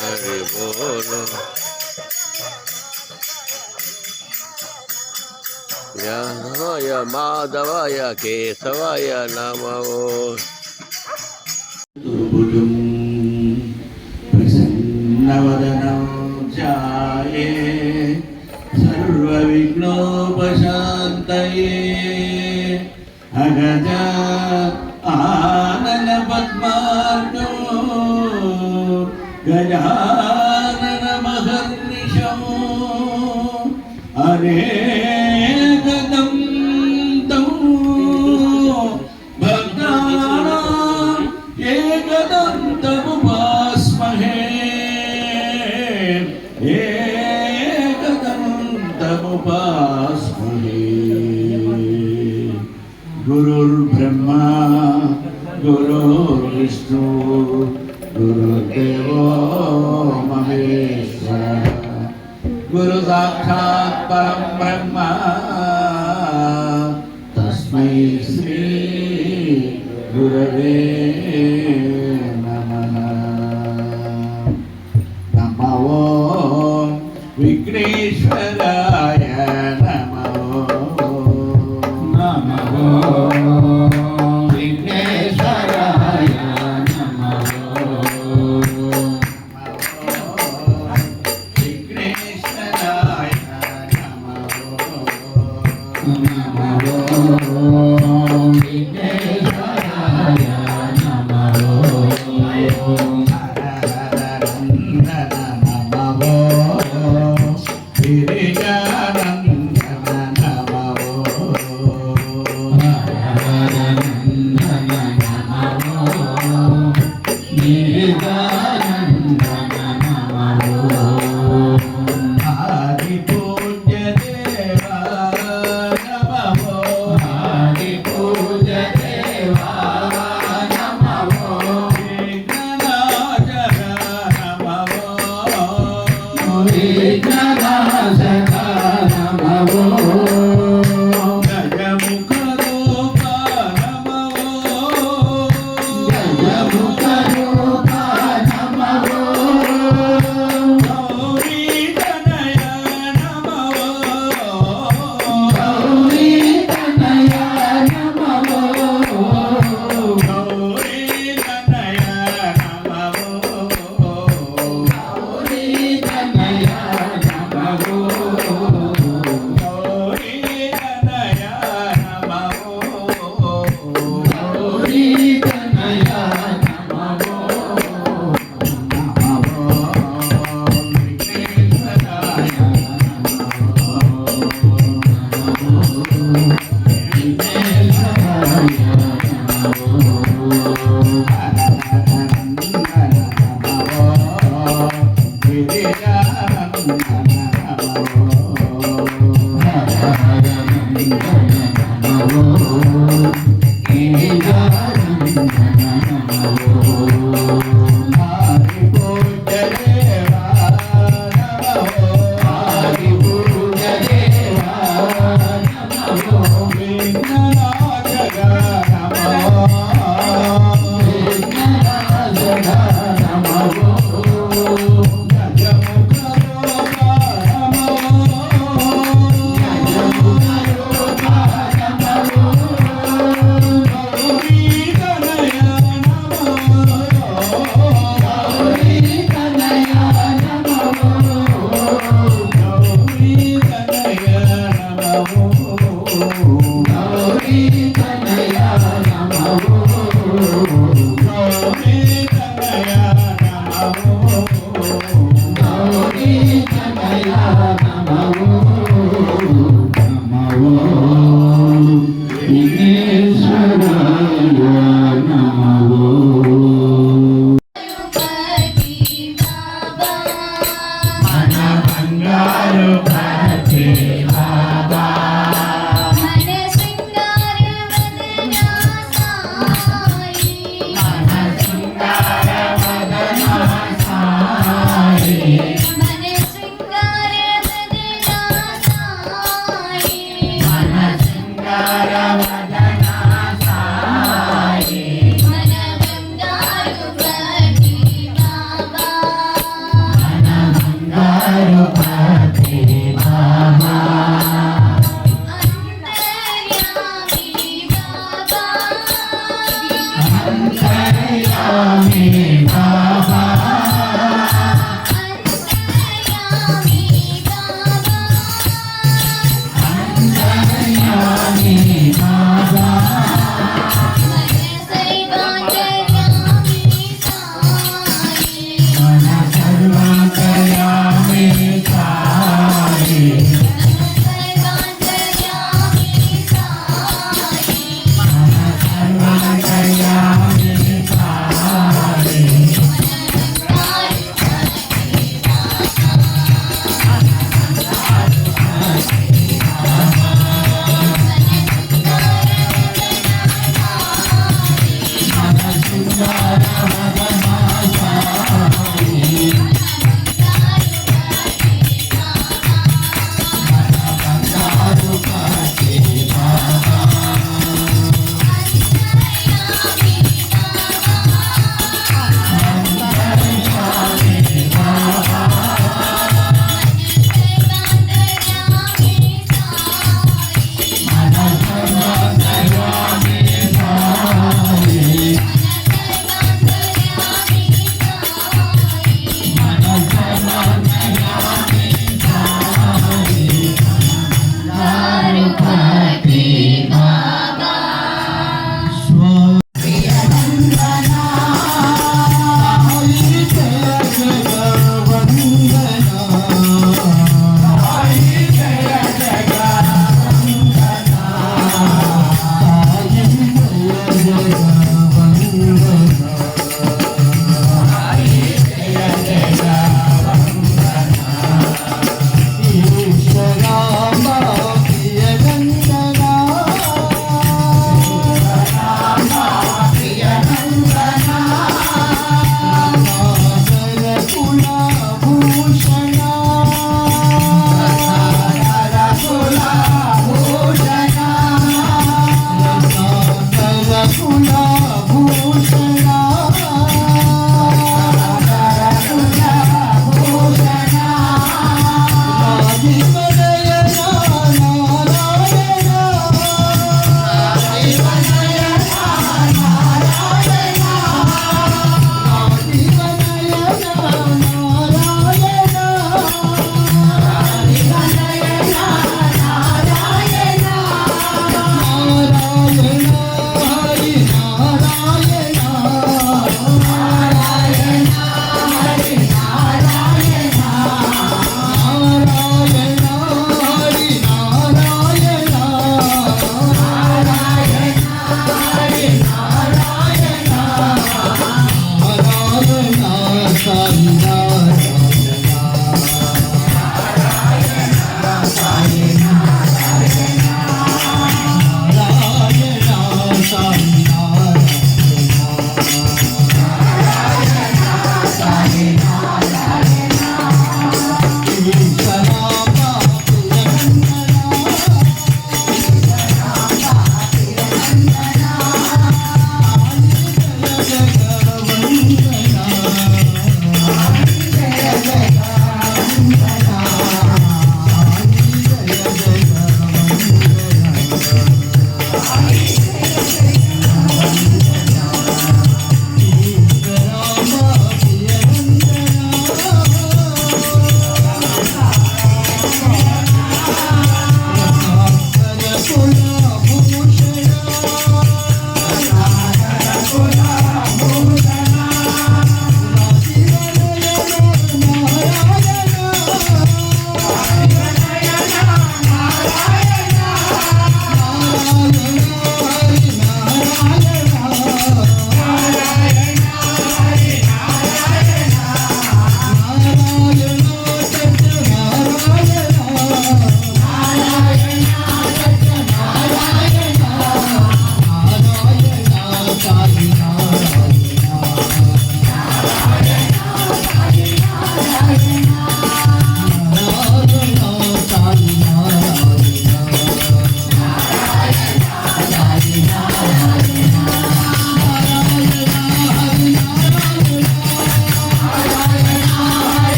हरि बोल यादवाय माधवाय केशवाय नमो प्रसन्नवदनं ध्याये सर्वविघ्नोपशान्तये अगजा आनन पद्मार्गो गजानन महर्निशं अनेकदं तं भक्तानां एकदन्तमुपास्महे एकदन्तमुपास्महे। गुरुर्ब्रह्मा गुरुर्विष्णु गुरुदेवो महेश्वरः गुरु साक्षात् परं ब्रह्म तस्मै श्री गुरवे नमः। नमो विघ्नेश्वराय नमो नमो रघुपति बाबा अंतर्यामी बाबा अंतर्यामी बाबा मन सर्वांतर्यामी साई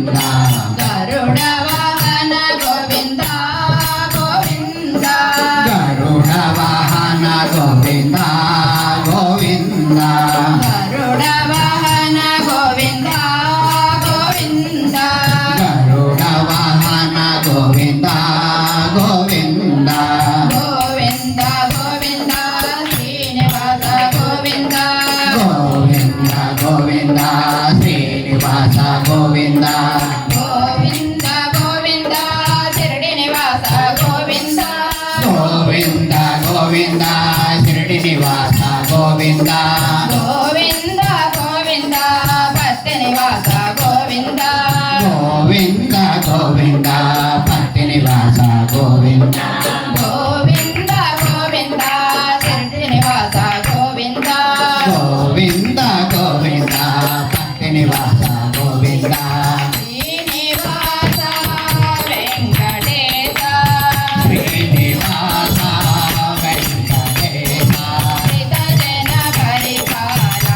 గోవింద గరుడ వాహన గోవింద గోవింద గరుడ వాహన గోవింద గోవింద గరుడ వాహన గోవింద గోవింద గరుడ వాహన గోవింద గోవింద గోవింద గోవింద శ్రీనివాస గోవింద గోవింద గోవింద శ్రీనివాస గోవింద గోవింద గోవింద శిరిడి నివాస గోవింద గోవింద గోవింద షిరిడి నివాస గోవింద గోవింద గోవింద భక్తి నివాస గోవింద గోవింద గోవింద పత్తి నివాస గోవింద గోవింద గోవింద శిరిడి నివాస గోవింద గోవింద గోవింద పత్తి నివాస గోవింద శ్రీనివాస వెంకటేశ శ్రీనివాస వెంకటేశ శ్రీతజన పరిపాల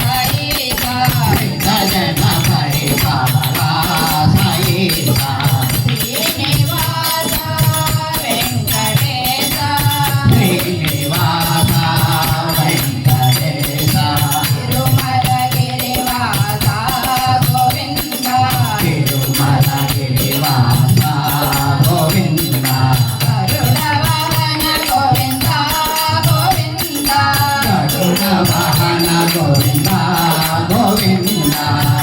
సాయిష జన పరిపాల సాయిష శ్రీనివాస వెంకటేశ శ్రీనివాస వెంకటేశ తిరుమల గిరివాస గోవింద తిరుమల గిరివాస గోవింద గరుడ వాహన గోవింద గోవింద గరుడ వాహన గోవింద గోవింద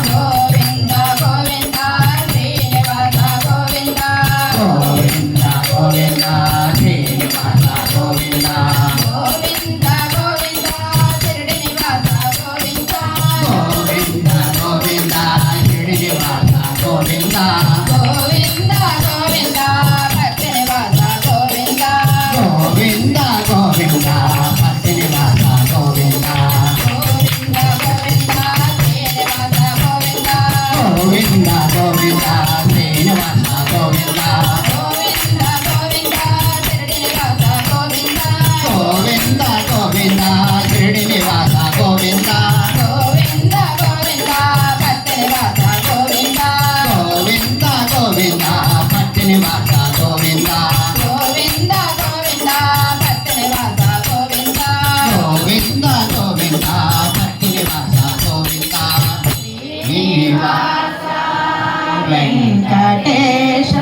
గోవింద గోవింద శ్రీనివాస గోవింద గోవింద గోవింద శ్రీనివాస గోవింద గోవింద గోవింద శిరిడి నివాస గోవింద గోవింద గోవింద శ్రీనివాస గోవింద గోవింద గోవింద భక్తి నివాస గోవింద గోవింద గోవింద పత్తి నివాస గోవింద గోవింద గోవింద శ్రీనివాస గోవింద గోవింద గోవింద శ్రీనివాస గోవింద గోవింద గోవింద శిరిడి నివాస గోవింద గోవింద గోవింద షిరిడి నివాస గోవింద గోవింద గోవింద భక్తి నివాస గోవింద గోవింద గోవింద పత్తి నివాస గోవింద గోవింద గోవింద భక్తి నివాస గోవింద గోవింద గోవింద పత్తి నివాస గోవింద శ్రీనివాస వెంకటేశ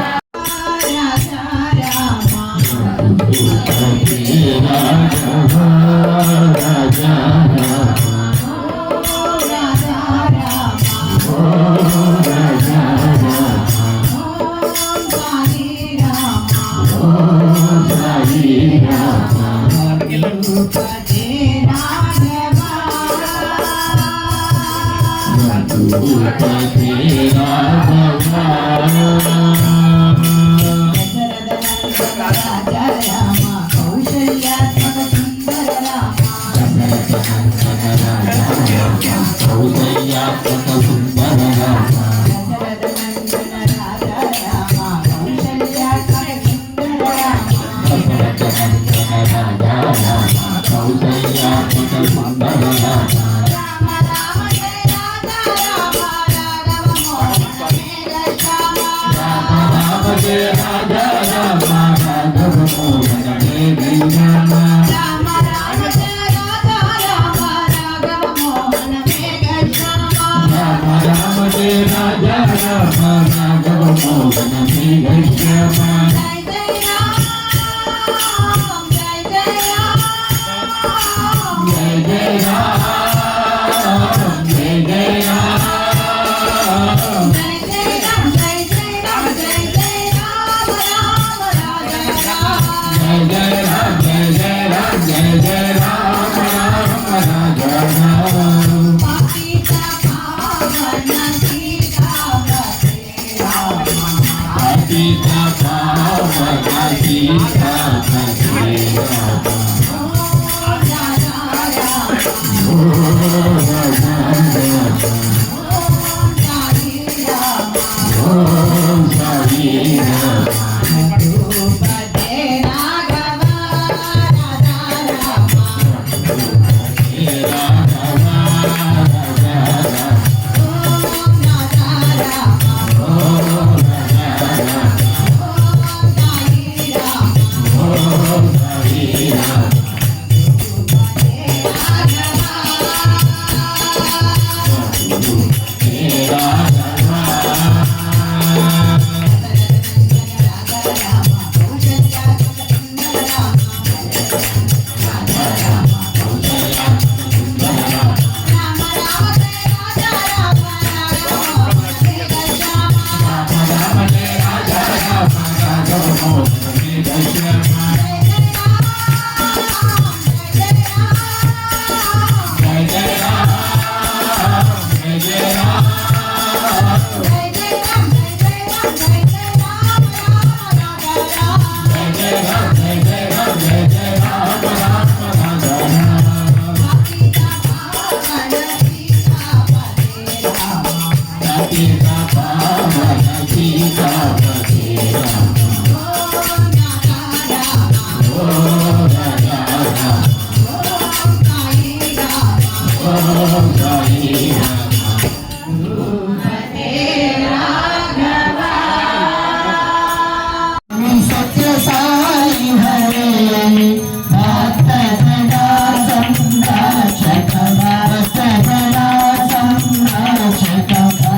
ఓం సాయి सत्य साई हरे भक्त सदा संरक्षक भक्त सदा संरक्षक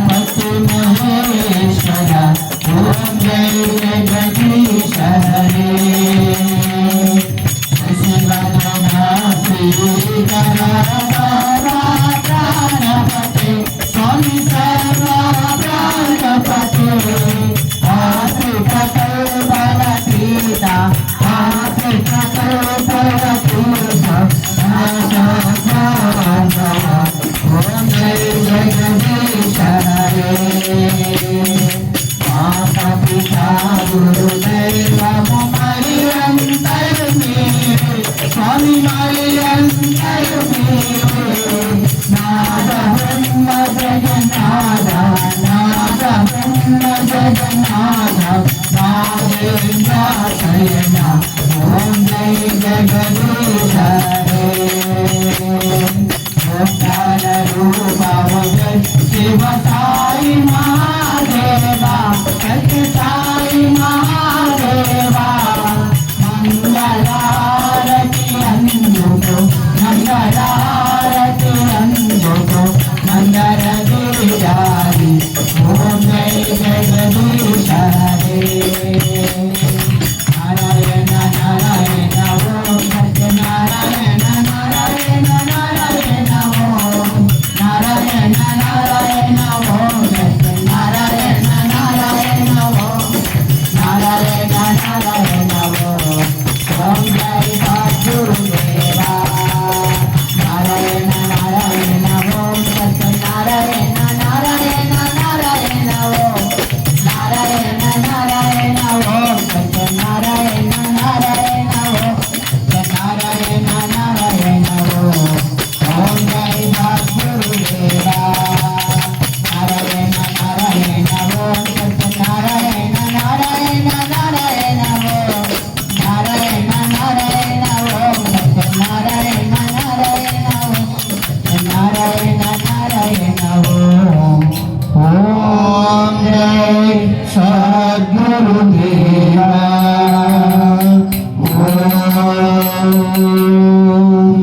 भक्ति महेश्वर ओम जय जगदीश हरे प्राणपते स्वामी सर्वा प्राणपते Pita, Africa, Om Jai Jagadish Hare, Mata Pita Guru Deva Mari Antar Mere, Swami Mari Antar Mere, Nada Brahma Jagannatha, Nada Brahma Jagannatha. Sayana Om Jai Jagadish Hare Bhaktana Rupa Vajan Shiva Sai Mahadeva Satya Sai Mahadeva Mangalarati Anjuko Mangalarati Anjuko Mangalarati Jari Om Jai Jagadish Hare Narayana Narayana Om Satya Narayana Narayana Narayana Om Narayana Narayana Om Satya Narayana Narayana Om Narayana Narayana Om Om Jai Guru Deva Narayana Narayana Om Satya Narayana Narayana Narayana Om Narayana Narayana Om Satya Narayana Narayana Om Narayana Narayana Om Om Jai Guru Deva Narayana Narayana Om Satya Narayana Narayana Narayana Om Narayana Narayana Om Satya Narayana Narayana Om Narayana Narayana Om Om Jai Sadguru Deva Om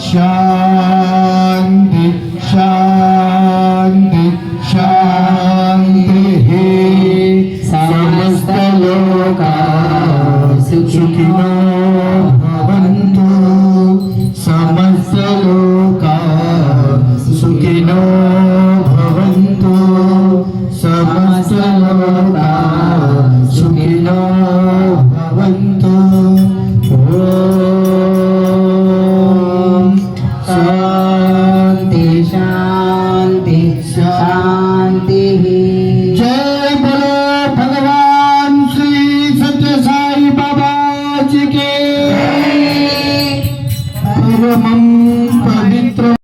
Shanti Shanti Shanti Samasta Loka Sukhino Bhavantu Samasta Loka Sukhino Bhavantu Samasta Loka Sukhino Bhavantu Om Shanti Shanti